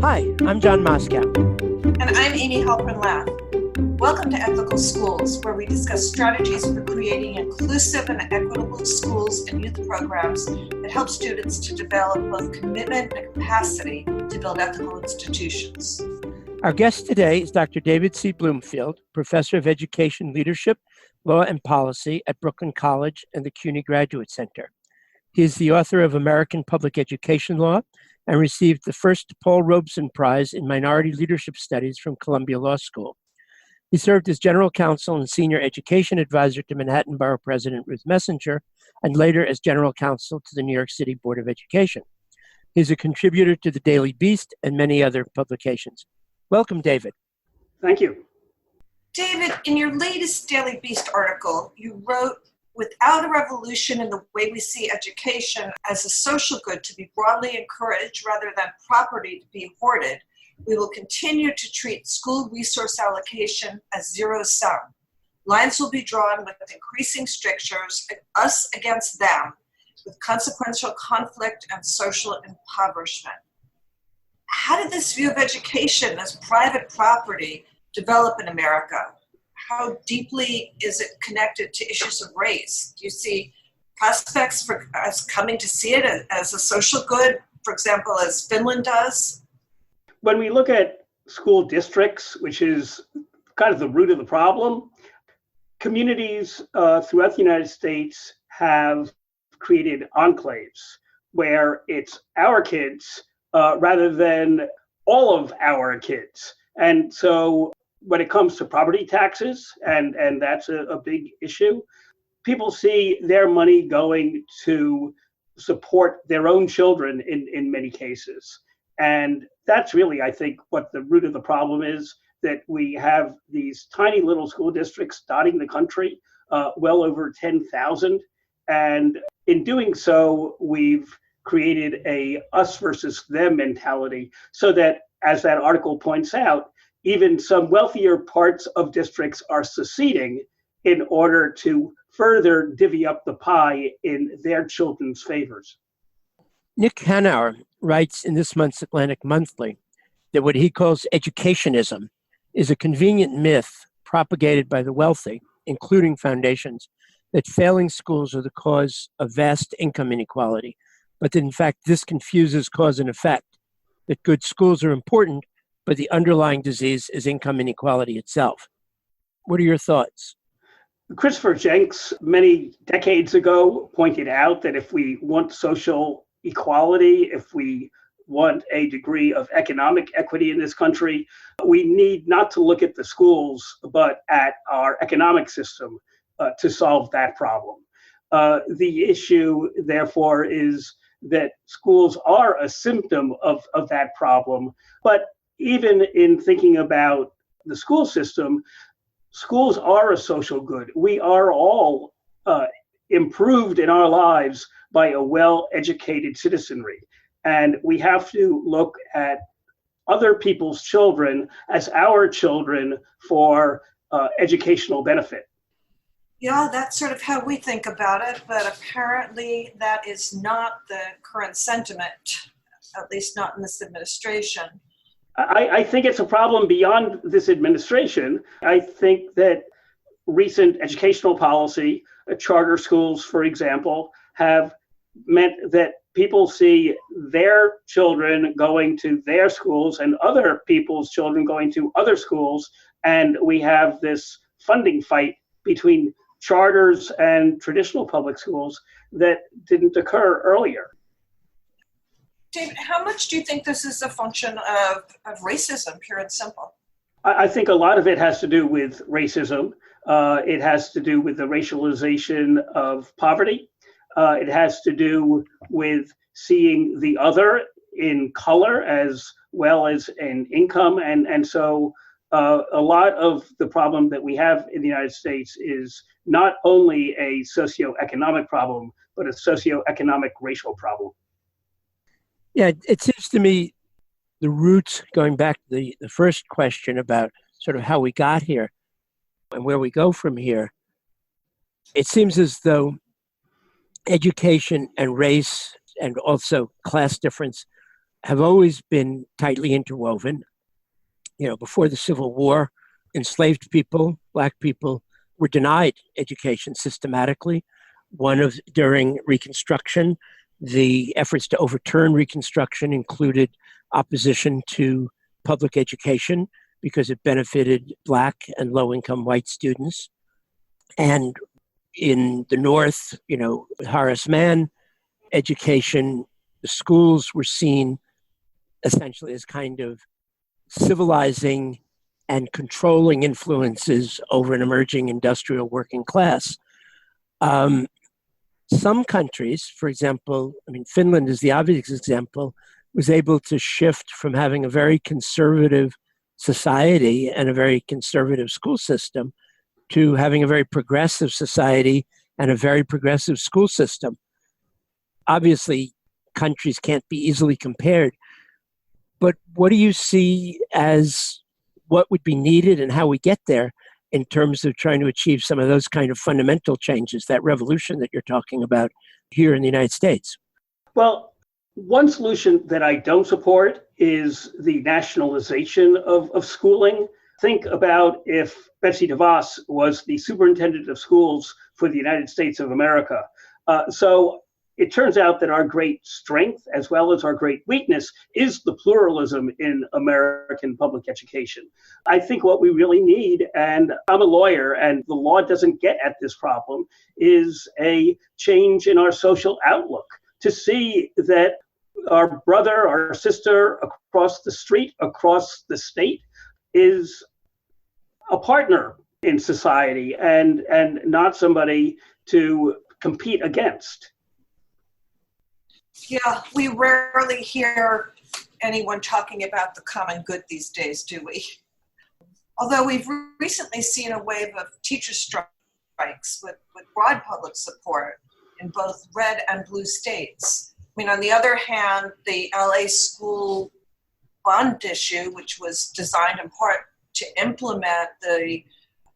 Hi, I'm John Moscow. And I'm Amy Halpern-Lath. Welcome to Ethical Schools, where we discuss strategies for creating inclusive and equitable schools and youth programs that help students to develop both commitment and capacity to build ethical institutions. Our guest today is Dr. David C. Bloomfield, Professor of Education Leadership, Law and Policy at Brooklyn College and the CUNY Graduate Center. He is the author of American Public Education Law and received the first Paul Robeson Prize in Minority Leadership Studies from Columbia Law School. He served as general counsel and senior education advisor to Manhattan Borough President Ruth Messinger, and later as general counsel to the New York City Board of Education. He's a contributor to the Daily Beast and many other publications. Welcome, David. Thank you. David, in your latest Daily Beast article, you wrote, "Without a revolution in the way we see education as a social good to be broadly encouraged rather than property to be hoarded, we will continue to treat school resource allocation as zero-sum. Lines will be drawn with increasing strictures, us against them, with consequential conflict and social impoverishment." How did this view of education as private property develop in America? How deeply is it connected to issues of race? Do you see prospects for us coming to see it as a social good, for example, as Finland does? When we look at school districts, which is kind of the root of the problem, communities throughout the United States have created enclaves where it's our kids rather than all of our kids. And so when it comes to property taxes, and that's a big issue, people see their money going to support their own children in many cases. And that's really, I think, what the root of the problem is, that we have these tiny little school districts dotting the country, well over 10,000. And in doing so, we've created a us versus them mentality, so that, as that article points out, even some wealthier parts of districts are seceding in order to further divvy up the pie in their children's favors. Nick Hanauer writes in this month's Atlantic Monthly that what he calls educationism is a convenient myth propagated by the wealthy, including foundations, that failing schools are the cause of vast income inequality, but that in fact this confuses cause and effect, that good schools are important, but the underlying disease is income inequality itself. What are your thoughts? Christopher Jenks, many decades ago, pointed out that if we want social equality, if we want a degree of economic equity in this country, we need not to look at the schools, but at our economic system to solve that problem. The issue, therefore, is that schools are a symptom of that problem, but even in thinking about the school system, schools are a social good. We are all improved in our lives by a well-educated citizenry. And we have to look at other people's children as our children for educational benefit. Yeah, that's sort of how we think about it, but apparently that is not the current sentiment, at least not in this administration. I think it's a problem beyond this administration. I think that recent educational policy, charter schools, for example, have meant that people see their children going to their schools and other people's children going to other schools. And we have this funding fight between charters and traditional public schools that didn't occur earlier. David, how much do you think this is a function of racism, pure and simple? I think a lot of it has to do with racism. It has to do with the racialization of poverty. It has to do with seeing the other in color as well as in income. And so a lot of the problem that we have in the United States is not only a socioeconomic problem, but a socioeconomic racial problem. Yeah, it seems to me the roots, going back to the first question about sort of how we got here and where we go from here, it seems as though education and race and also class difference have always been tightly interwoven. Before the Civil War, enslaved people, Black people, were denied education systematically. During Reconstruction, the efforts to overturn Reconstruction included opposition to public education because it benefited Black and low-income white students. And in the North, Horace Mann, education, the schools were seen essentially as kind of civilizing and controlling influences over an emerging industrial working class. Some countries, for example, Finland is the obvious example, was able to shift from having a very conservative society and a very conservative school system to having a very progressive society and a very progressive school system. Obviously, countries can't be easily compared, but what do you see as what would be needed and how we get there in terms of trying to achieve some of those kind of fundamental changes, that revolution that you're talking about here in the United States? Well, one solution that I don't support is the nationalization of schooling. Think about if Betsy DeVos was the superintendent of schools for the United States of America. So it turns out that our great strength, as well as our great weakness, is the pluralism in American public education. I think what we really need, and I'm a lawyer, and the law doesn't get at this problem, is a change in our social outlook to see that our brother, our sister across the street, across the state, is a partner in society and not somebody to compete against. Yeah, we rarely hear anyone talking about the common good these days, do we? Although we've recently seen a wave of teacher strikes with broad public support in both red and blue states. On the other hand, the LA school bond issue, which was designed in part to implement the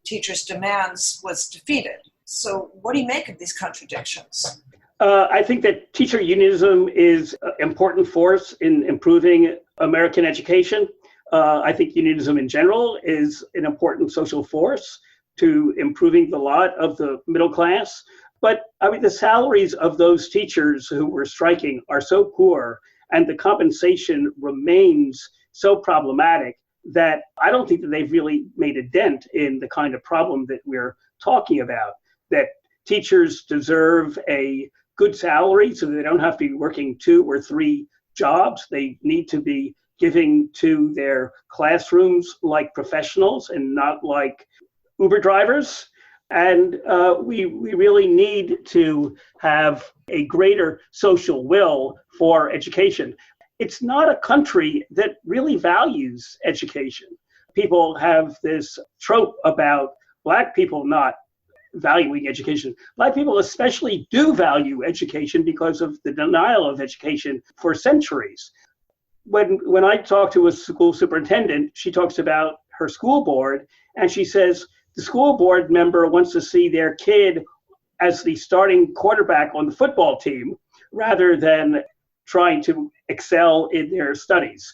teachers' demands, was defeated. So what do you make of these contradictions? I think that teacher unionism is an important force in improving American education. I think unionism in general is an important social force to improving the lot of the middle class. But the salaries of those teachers who were striking are so poor, and the compensation remains so problematic that I don't think that they've really made a dent in the kind of problem that we're talking about, that teachers deserve a good salary so they don't have to be working 2 or 3 jobs. They need to be giving to their classrooms like professionals and not like Uber drivers. And we really need to have a greater social will for education. It's not a country that really values education. People have this trope about Black people not valuing education. Black people especially do value education because of the denial of education for centuries. When I talk to a school superintendent, she talks about her school board, and she says the school board member wants to see their kid as the starting quarterback on the football team rather than trying to excel in their studies.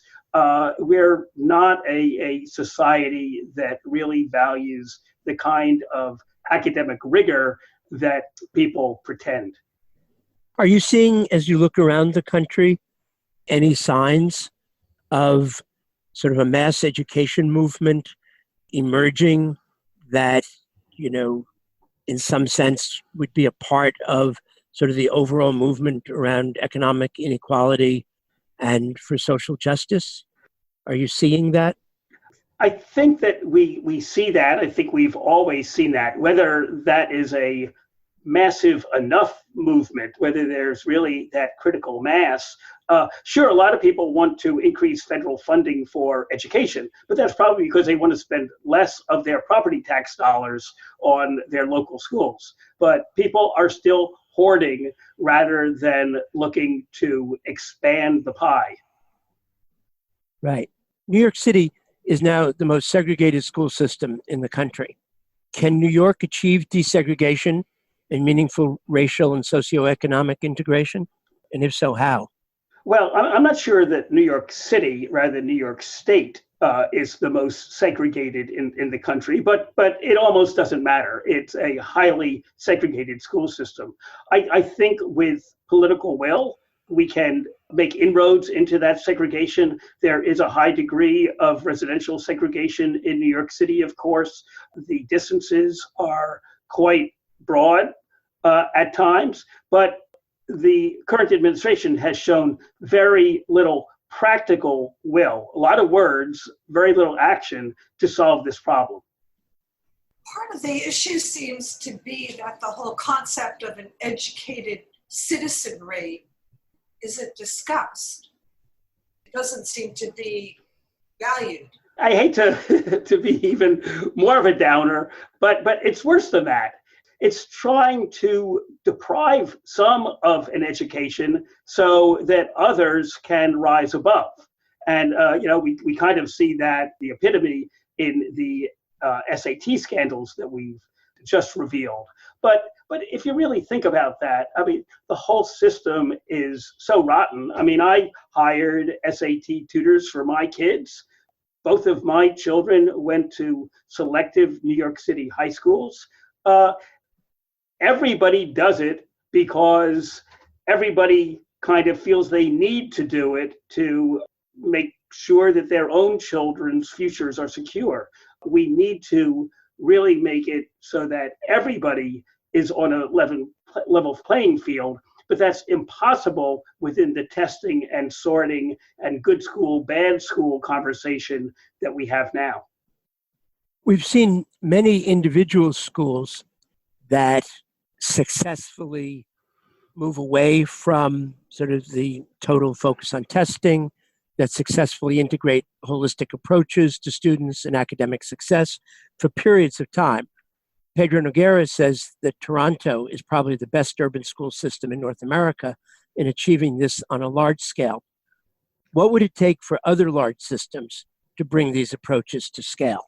We're not a society that really values the kind of academic rigor that people pretend. Are you seeing, as you look around the country, any signs of sort of a mass education movement emerging that, in some sense would be a part of sort of the overall movement around economic inequality and for social justice? Are you seeing that? I think that we see that. I think we've always seen that. Whether that is a massive enough movement, whether there's really that critical mass. Sure, a lot of people want to increase federal funding for education, but that's probably because they want to spend less of their property tax dollars on their local schools. But people are still hoarding rather than looking to expand the pie. Right. New York City is now the most segregated school system in the country. Can New York achieve desegregation and meaningful racial and socioeconomic integration? And if so, how? Well, I'm not sure that New York City, rather than New York State, is the most segregated in the country, but it almost doesn't matter. It's a highly segregated school system. I think with political will, we can make inroads into that segregation. There is a high degree of residential segregation in New York City, of course. The distances are quite broad at times, but the current administration has shown very little practical will, a lot of words, very little action to solve this problem. Part of the issue seems to be that the whole concept of an educated citizenry isn't discussed. It doesn't seem to be valued. I hate to be even more of a downer, but it's worse than that. It's trying to deprive some of an education so that others can rise above. And, we kind of see that the epitome in the SAT scandals that we've just revealed. But if you really think about that, I mean, the whole system is so rotten. I mean, I hired SAT tutors for my kids. Both of my children went to selective New York City high schools. Everybody does it because everybody kind of feels they need to do it to make sure that their own children's futures are secure. We need to really make it so that everybody is on a level playing field, but that's impossible within the testing and sorting and good school, bad school conversation that we have now. We've seen many individual schools that successfully move away from sort of the total focus on testing, that successfully integrate holistic approaches to students and academic success for periods of time. Pedro Noguera says that Toronto is probably the best urban school system in North America in achieving this on a large scale. What would it take for other large systems to bring these approaches to scale?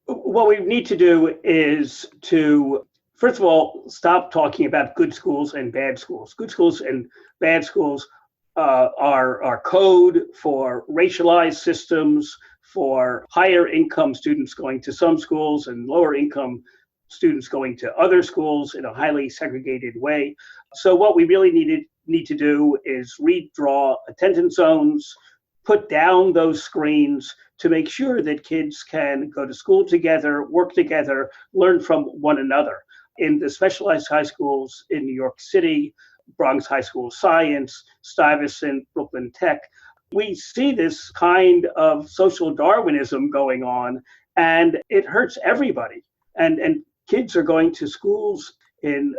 What we need to do is to, first of all, stop talking about good schools and bad schools. Good schools and bad schools are code for racialized systems, for higher income students going to some schools and lower income students going to other schools in a highly segregated way. So what we really need to do is redraw attendance zones, put down those screens to make sure that kids can go to school together, work together, learn from one another. In the specialized high schools in New York City, Bronx High School of Science, Stuyvesant, Brooklyn Tech, we see this kind of social Darwinism going on, and it hurts everybody. And kids are going to schools in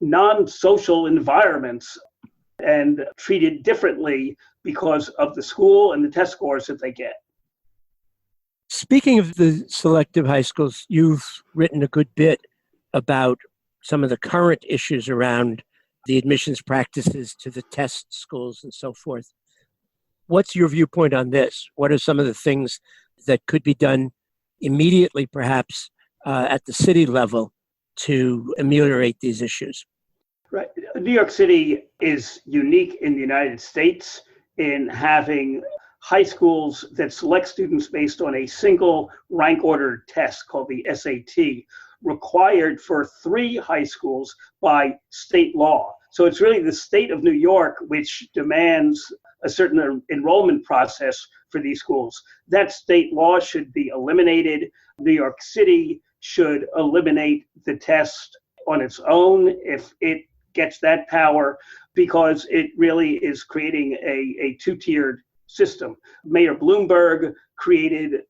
non-social environments and treated differently because of the school and the test scores that they get. Speaking of the selective high schools, you've written a good bit about some of the current issues around the admissions practices to the test schools and so forth. What's your viewpoint on this? What are some of the things that could be done immediately, perhaps, at the city level to ameliorate these issues? Right. New York City is unique in the United States in having high schools that select students based on a single rank order test called the SAT, required for 3 high schools by state law. So it's really the state of New York which demands a certain enrollment process for these schools. That state law should be eliminated. New York City should eliminate the test on its own if it gets that power, because it really is creating a two-tiered system. Mayor Bloomberg created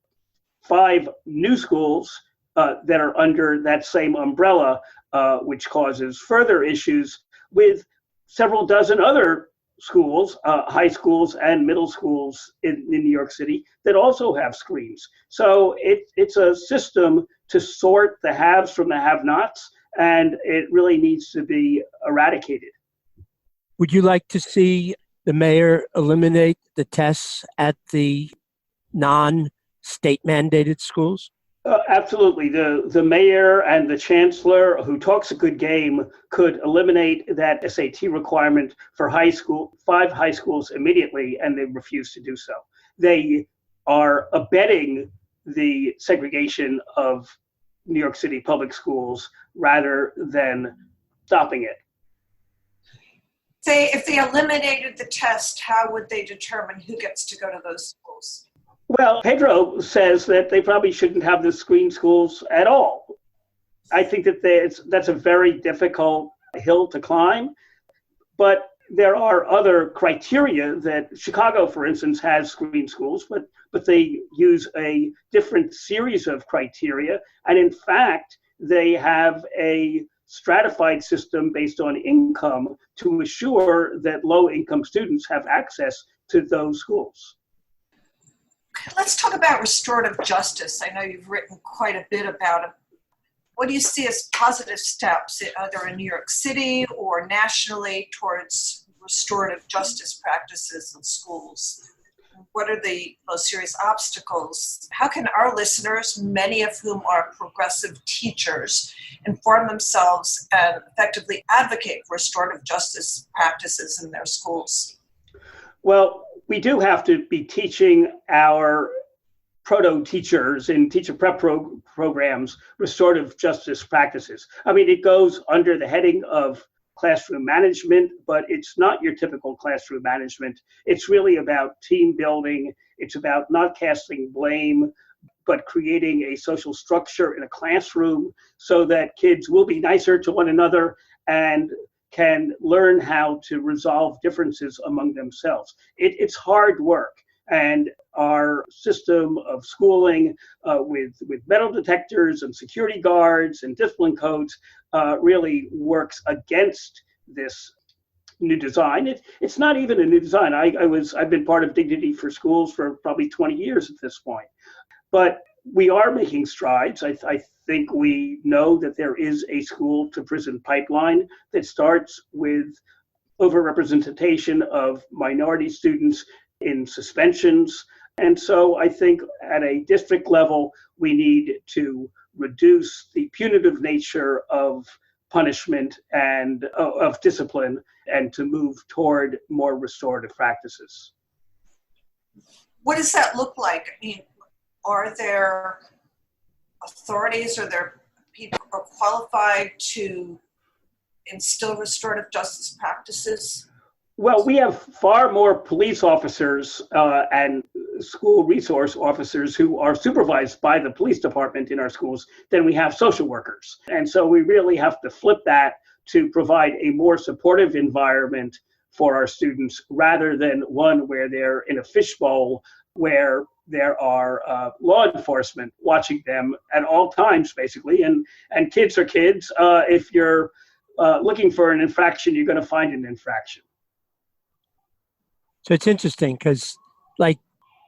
5 new schools that are under that same umbrella, which causes further issues with several dozen other schools, high schools and middle schools in New York City that also have screens. So it's a system to sort the haves from the have-nots, and it really needs to be eradicated. Would you like to see the mayor eliminate the tests at the non-state mandated schools? Absolutely. The mayor and the chancellor who talks a good game could eliminate that SAT requirement for high school, 5 high schools immediately, and they refuse to do so. They are abetting the segregation of New York City public schools rather than stopping it. If they eliminated the test, how would they determine who gets to go to those schools? Well, Pedro says that they probably shouldn't have the screen schools at all. I think that that's a very difficult hill to climb, but there are other criteria that Chicago, for instance, has screen schools, but they use a different series of criteria. And in fact, they have a stratified system based on income to assure that low-income students have access to those schools. Let's talk about restorative justice. I know you've written quite a bit about it. What do you see as positive steps, either in New York City or nationally, towards restorative justice practices in schools? What are the most serious obstacles? How can our listeners, many of whom are progressive teachers, inform themselves and effectively advocate for restorative justice practices in their schools? Well, we do have to be teaching our proto-teachers in teacher prep programs restorative justice practices. I mean, it goes under the heading of classroom management, but it's not your typical classroom management. It's really about team building. It's about not casting blame, but creating a social structure in a classroom so that kids will be nicer to one another and can learn how to resolve differences among themselves. It's hard work. And our system of schooling with metal detectors and security guards and discipline codes really works against this new design. It's not even a new design. I've been part of Dignity for Schools for probably 20 years at this point. But we are making strides. I think we know that there is a school to prison pipeline that starts with overrepresentation of minority students in suspensions. And so I think at a district level, we need to reduce the punitive nature of punishment and of discipline and to move toward more restorative practices. What does that look like? I mean, are there authorities or there people who are qualified to instill restorative justice practices? Well, we have far more police officers and school resource officers who are supervised by the police department in our schools than we have social workers. And so we really have to flip that to provide a more supportive environment for our students rather than one where they're in a fishbowl where there are law enforcement watching them at all times, basically. And kids are kids. If you're looking for an infraction, you're going to find an infraction. So it's interesting because, like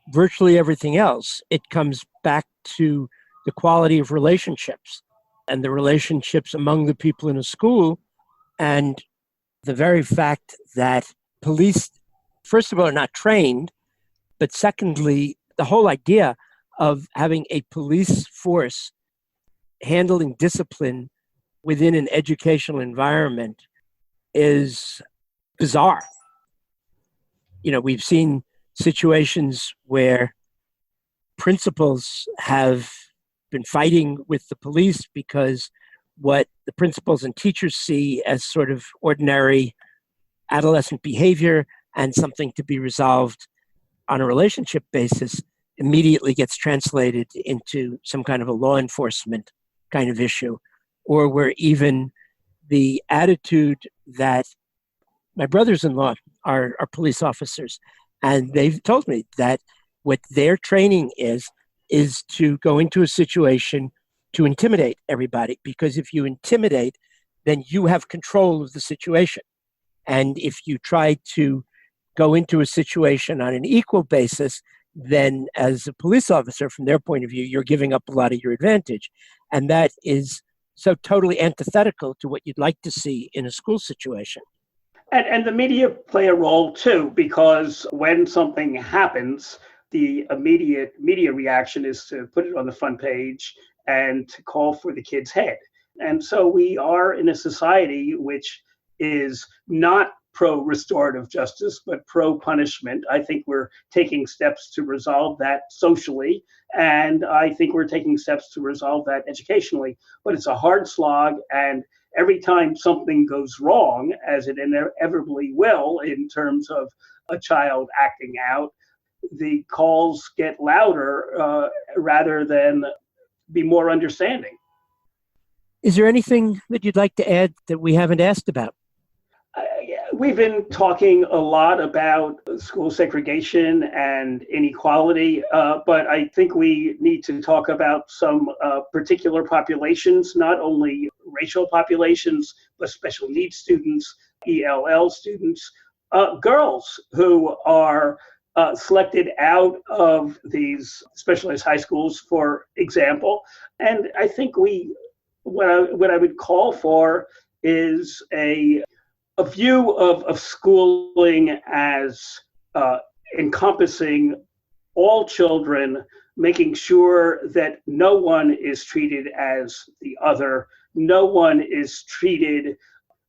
virtually everything else, it comes back to the quality of relationships and the relationships among the people in a school, and the very fact that police, first of all, are not trained, but secondly, the whole idea of having a police force handling discipline within an educational environment is bizarre. You know, we've seen situations where principals have been fighting with the police because what the principals and teachers see as sort of ordinary adolescent behavior and something to be resolved on a relationship basis immediately gets translated into some kind of a law enforcement kind of issue, or where even the attitude that my brothers-in-law are police officers, and they've told me that what their training is to go into a situation to intimidate everybody, because if you intimidate, then you have control of the situation. And if you try to go into a situation on an equal basis, then as a police officer, from their point of view, you're giving up a lot of your advantage. And that is so totally antithetical to what you'd like to see in a school situation. And the media play a role too, because when something happens, the immediate media reaction is to put it on the front page and to call for the kid's head. And so we are in a society which is not pro-restorative justice, but pro-punishment. I think we're taking steps to resolve that socially, and I think we're taking steps to resolve that educationally. But it's a hard slog, and every time something goes wrong, as it inevitably will in terms of a child acting out, the calls get louder rather than be more understanding. Is there anything that you'd like to add that we haven't asked about? We've been talking a lot about school segregation and inequality, but I think we need to talk about some particular populations, not only racial populations, but special needs students, ELL students, girls who are selected out of these specialized high schools, for example. And I think what I would call for is a view of schooling as encompassing all children, making sure that no one is treated as the other, no one is treated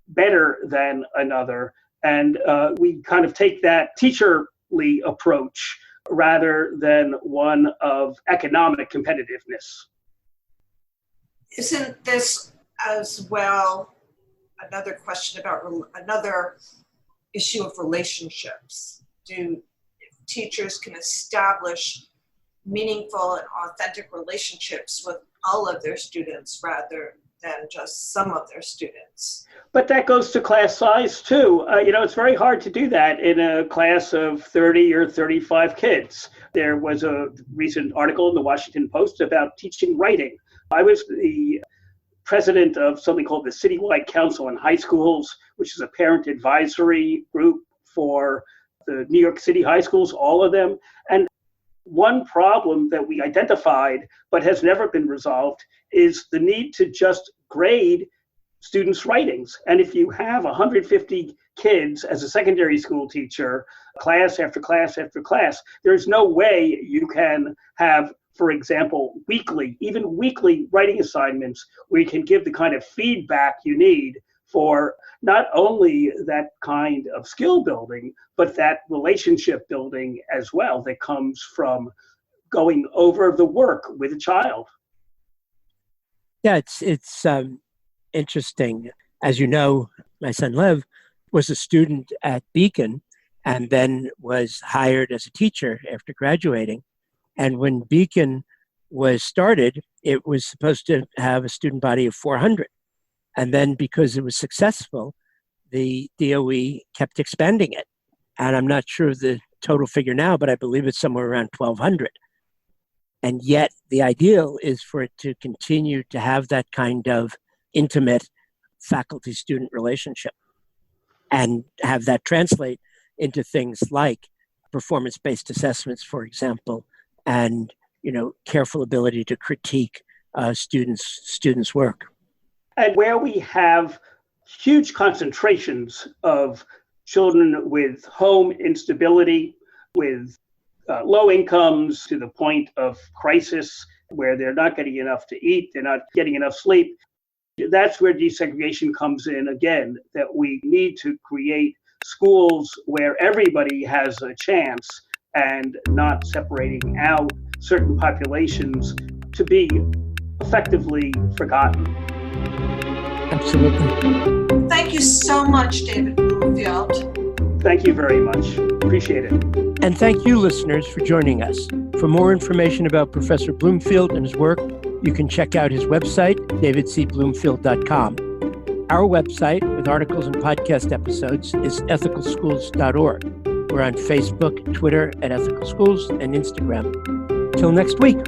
better than another. And we kind of take that teacherly approach rather than one of economic competitiveness. Isn't this as well another question about another issue of relationships? If teachers can establish meaningful and authentic relationships with all of their students rather than just some of their students? But that goes to class size too. It's very hard to do that in a class of 30 or 35 kids. There was a recent article in the Washington Post about teaching writing. I was the president of something called the Citywide Council on High Schools, which is a parent advisory group for the New York City high schools, all of them. And one problem that we identified, but has never been resolved, is the need to just grade students' writings. And if you have 150 kids as a secondary school teacher, class after class after class, there's no way you can have, for example, even weekly writing assignments where you can give the kind of feedback you need for not only that kind of skill building, but that relationship building as well that comes from going over the work with a child. Yeah, it's interesting. As you know, my son Lev was a student at Beacon and then was hired as a teacher after graduating. And when Beacon was started, it was supposed to have a student body of 400. And then because it was successful, the DOE kept expanding it. And I'm not sure of the total figure now, but I believe it's somewhere around 1,200. And yet the ideal is for it to continue to have that kind of intimate faculty-student relationship and have that translate into things like performance-based assessments, for example, and careful ability to critique students' work. And where we have huge concentrations of children with home instability, with low incomes to the point of crisis, where they're not getting enough to eat, they're not getting enough sleep, that's where desegregation comes in again, that we need to create schools where everybody has a chance and not separating out certain populations to be effectively forgotten. Absolutely. Thank you so much, David Bloomfield. Thank you very much. Appreciate it. And thank you, listeners, for joining us. For more information about Professor Bloomfield and his work, you can check out his website, davidcbloomfield.com. Our website, with articles and podcast episodes, is ethicalschools.org. We're on Facebook, Twitter at Ethical Schools, and Instagram. Till next week.